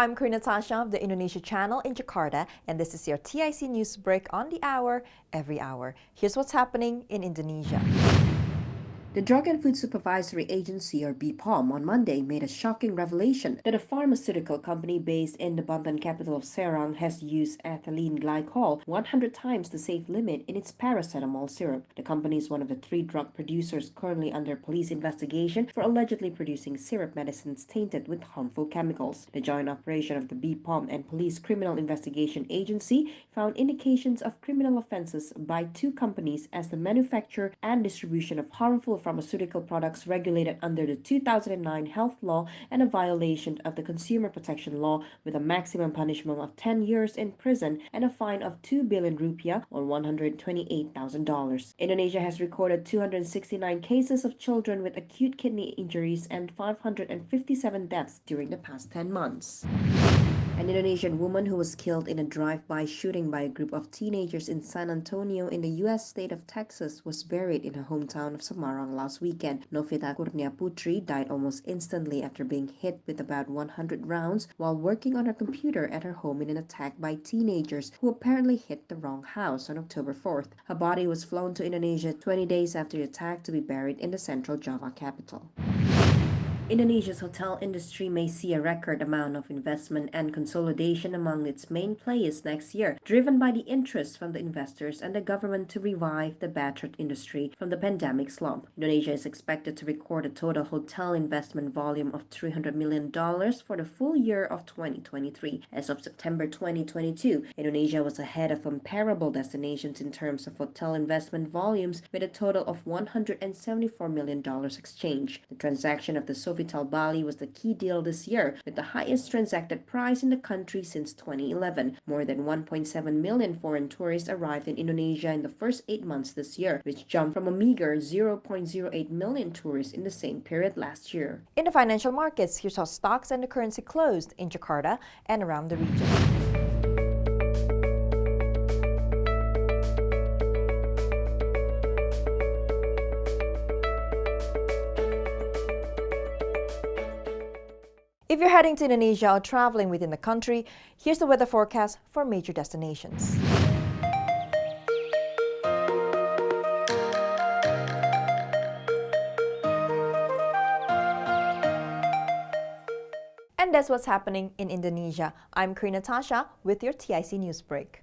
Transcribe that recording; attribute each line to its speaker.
Speaker 1: I'm Natasha of the Indonesia channel in Jakarta, and this is your TIC News Break on the hour, every hour. Here's what's happening in Indonesia.
Speaker 2: The Drug and Food Supervisory Agency, or BPOM, on Monday made a shocking revelation that a pharmaceutical company based in the Banten capital of Serang has used ethylene glycol 100 times the safe limit in its paracetamol syrup. The company is one of the 3 drug producers currently under police investigation for allegedly producing syrup medicines tainted with harmful chemicals. The joint operation of the BPOM and Police Criminal Investigation Agency found indications of criminal offenses by 2 companies as the manufacture and distribution of harmful pharmaceutical products regulated under the 2009 health law and a violation of the consumer protection law with a maximum punishment of 10 years in prison and a fine of 2 billion rupiah or $128,000. Indonesia has recorded 269 cases of children with acute kidney injuries and 557 deaths during the past 10 months. An Indonesian woman who was killed in a drive-by shooting by a group of teenagers in San Antonio in the U.S. state of Texas was buried in her hometown of Semarang last weekend. Novita Kurnia Putri died almost instantly after being hit with about 100 rounds while working on her computer at her home in an attack by teenagers who apparently hit the wrong house on October 4th. Her body was flown to Indonesia 20 days after the attack to be buried in the central Java capital. Indonesia's hotel industry may see a record amount of investment and consolidation among its main players next year, driven by the interest from the investors and the government to revive the battered industry from the pandemic slump. Indonesia is expected to record a total hotel investment volume of $300 million for the full year of 2023. As of September 2022, Indonesia was ahead of comparable destinations in terms of hotel investment volumes with a total of $174 million exchanged. The transaction of the Sofitel Bali was the key deal this year, with the highest transacted price in the country since 2011. More than 1.7 million foreign tourists arrived in Indonesia in the first 8 months this year, which jumped from a meager 0.08 million tourists in the same period last year.
Speaker 1: In the financial markets, here's how stocks and the currency closed in Jakarta and around the region. If you're heading to Indonesia or traveling within the country, here's the weather forecast for major destinations. And that's what's happening in Indonesia. I'm Natasha with your TIC News Break.